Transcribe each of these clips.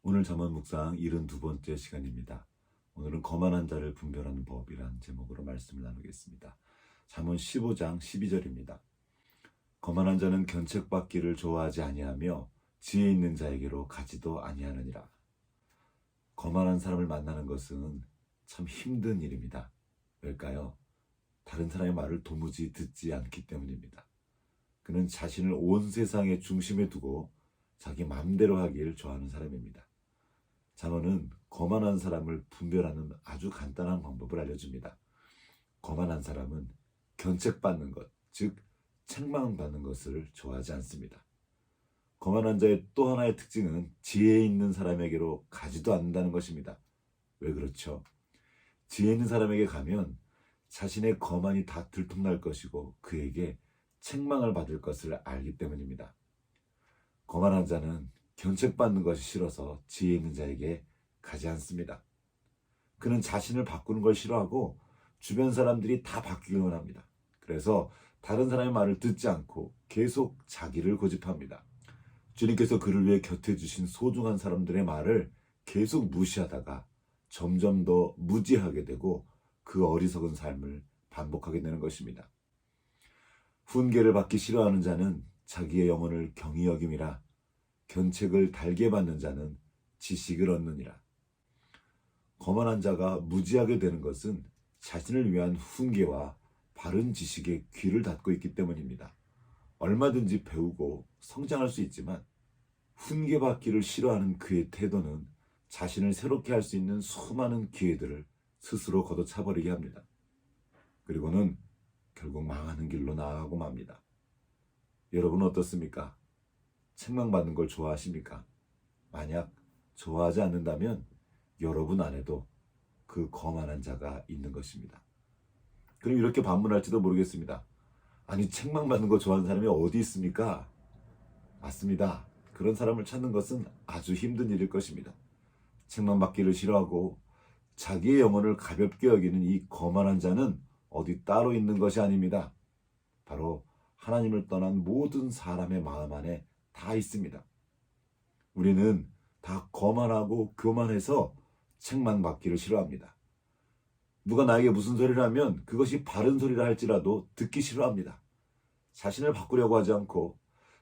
오늘 잠언 묵상 72번째 시간입니다. 오늘은 거만한 자를 분별하는 법이라는 제목으로 말씀을 나누겠습니다. 잠언 15장 12절입니다. 거만한 자는 견책받기를 좋아하지 아니하며 지혜 있는 자에게로 가지도 아니하느니라. 거만한 사람을 만나는 것은 참 힘든 일입니다. 왜일까요? 다른 사람의 말을 도무지 듣지 않기 때문입니다. 그는 자신을 온 세상의 중심에 두고 자기 마음대로 하길 좋아하는 사람입니다. 잠언은 거만한 사람을 분별하는 아주 간단한 방법을 알려줍니다. 거만한 사람은 견책받는 것, 즉 책망받는 것을 좋아하지 않습니다. 거만한 자의 또 하나의 특징은 지혜 있는 사람에게로 가지도 않는다는 것입니다. 왜 그렇죠? 지혜 있는 사람에게 가면 자신의 거만이 다 들통날 것이고 그에게 책망을 받을 것을 알기 때문입니다. 거만한 자는 견책받는 것이 싫어서 지혜 있는 자에게 가지 않습니다. 그는 자신을 바꾸는 걸 싫어하고 주변 사람들이 다 바뀌길 원합니다. 그래서 다른 사람의 말을 듣지 않고 계속 자기를 고집합니다. 주님께서 그를 위해 곁에 주신 소중한 사람들의 말을 계속 무시하다가 점점 더 무지하게 되고 그 어리석은 삶을 반복하게 되는 것입니다. 훈계를 받기 싫어하는 자는 자기의 영혼을 경히 여김이라. 견책을 달게 받는 자는 지식을 얻느니라. 거만한 자가 무지하게 되는 것은 자신을 위한 훈계와 바른 지식에 귀를 닫고 있기 때문입니다. 얼마든지 배우고 성장할 수 있지만 훈계받기를 싫어하는 그의 태도는 자신을 새롭게 할 수 있는 수많은 기회들을 스스로 걷어차버리게 합니다. 그리고는 결국 망하는 길로 나아가고 맙니다. 여러분은 어떻습니까? 책망받는 걸 좋아하십니까? 만약 좋아하지 않는다면 여러분 안에도 그 거만한 자가 있는 것입니다. 그럼 이렇게 반문할지도 모르겠습니다. 아니, 책망받는 거 좋아하는 사람이 어디 있습니까? 맞습니다. 그런 사람을 찾는 것은 아주 힘든 일일 것입니다. 책망받기를 싫어하고 자기의 영혼을 가볍게 여기는 이 거만한 자는 어디 따로 있는 것이 아닙니다. 바로 하나님을 떠난 모든 사람의 마음 안에 다 있습니다. 우리는 다 거만하고 교만해서 책망받기를 싫어합니다. 누가 나에게 무슨 소리를 하면 그것이 바른 소리라 할지라도 듣기 싫어합니다. 자신을 바꾸려고 하지 않고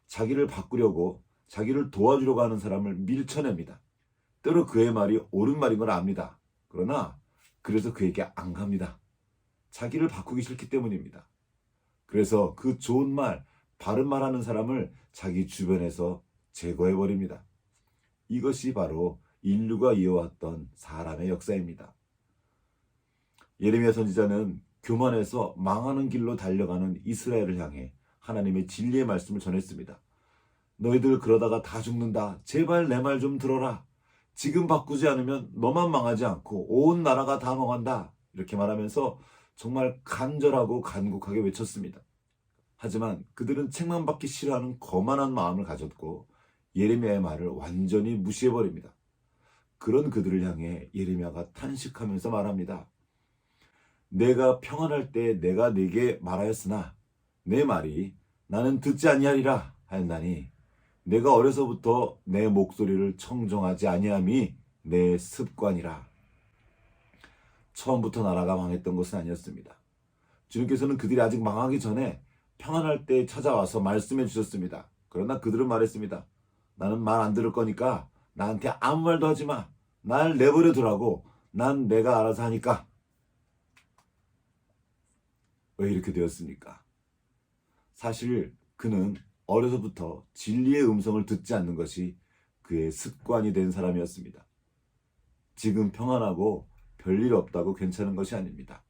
자기를 바꾸려고 자기를 도와주려고 하는 사람을 밀쳐냅니다. 때로 그의 말이 옳은 말인 걸 압니다. 그러나 그래서 그에게 안 갑니다. 자기를 바꾸기 싫기 때문입니다. 그래서 그 좋은 말, 바른 말 하는 사람을 자기 주변에서 제거해버립니다. 이것이 바로 인류가 이어왔던 사람의 역사입니다. 예레미야 선지자는 교만해서 망하는 길로 달려가는 이스라엘을 향해 하나님의 진리의 말씀을 전했습니다. 너희들 그러다가 다 죽는다. 제발 내 말 좀 들어라. 지금 바꾸지 않으면 너만 망하지 않고 온 나라가 다 망한다. 이렇게 말하면서 정말 간절하고 간곡하게 외쳤습니다. 하지만 그들은 책망받기 싫어하는 거만한 마음을 가졌고 예레미야의 말을 완전히 무시해버립니다. 그런 그들을 향해 예레미야가 탄식하면서 말합니다. 내가 평안할 때 내가 네게 말하였으나 내 말이 나는 듣지 아니하리라 하였나니 내가 어려서부터 내 목소리를 청정하지 아니함이 내 습관이라. 처음부터 나라가 망했던 것은 아니었습니다. 주님께서는 그들이 아직 망하기 전에 평안할 때 찾아와서 말씀해 주셨습니다. 그러나 그들은 말했습니다. 나는 말 안 들을 거니까 나한테 아무 말도 하지 마. 날 내버려 두라고. 난 내가 알아서 하니까. 왜 이렇게 되었습니까? 사실 그는 어려서부터 진리의 음성을 듣지 않는 것이 그의 습관이 된 사람이었습니다. 지금 평안하고 별일 없다고 괜찮은 것이 아닙니다.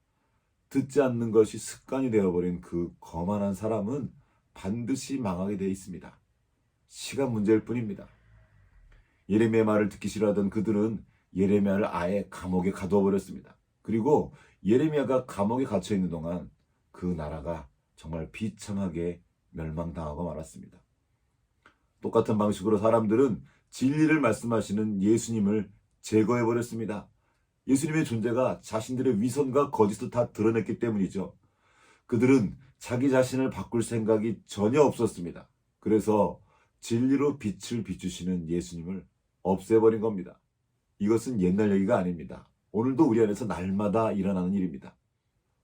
듣지 않는 것이 습관이 되어버린 그 거만한 사람은 반드시 망하게 되어 있습니다. 시간 문제일 뿐입니다. 예레미야 말을 듣기 싫어하던 그들은 예레미야를 아예 감옥에 가두어 버렸습니다. 그리고 예레미야가 감옥에 갇혀 있는 동안 그 나라가 정말 비참하게 멸망당하고 말았습니다. 똑같은 방식으로 사람들은 진리를 말씀하시는 예수님을 제거해 버렸습니다. 예수님의 존재가 자신들의 위선과 거짓을 다 드러냈기 때문이죠. 그들은 자기 자신을 바꿀 생각이 전혀 없었습니다. 그래서 진리로 빛을 비추시는 예수님을 없애버린 겁니다. 이것은 옛날 얘기가 아닙니다. 오늘도 우리 안에서 날마다 일어나는 일입니다.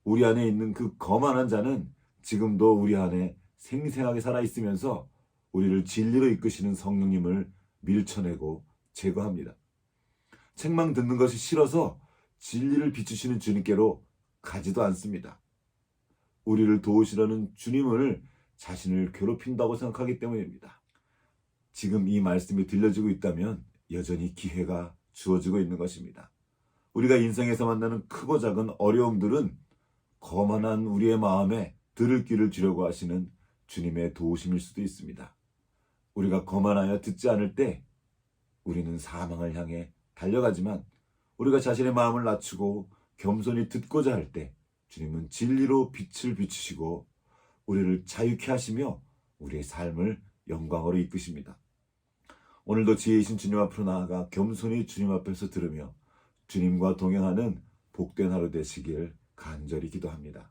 우리 안에 있는 그 거만한 자는 지금도 우리 안에 생생하게 살아있으면서 우리를 진리로 이끄시는 성령님을 밀쳐내고 제거합니다. 책망 듣는 것이 싫어서 진리를 비추시는 주님께로 가지도 않습니다. 우리를 도우시려는 주님을 자신을 괴롭힌다고 생각하기 때문입니다. 지금 이 말씀이 들려지고 있다면 여전히 기회가 주어지고 있는 것입니다. 우리가 인생에서 만나는 크고 작은 어려움들은 거만한 우리의 마음에 들을 귀를 주려고 하시는 주님의 도우심일 수도 있습니다. 우리가 거만하여 듣지 않을 때 우리는 사망을 향해 달려가지만 우리가 자신의 마음을 낮추고 겸손히 듣고자 할 때 주님은 진리로 빛을 비추시고 우리를 자유케 하시며 우리의 삶을 영광으로 이끄십니다. 오늘도 지혜이신 주님 앞으로 나아가 겸손히 주님 앞에서 들으며 주님과 동행하는 복된 하루 되시길 간절히 기도합니다.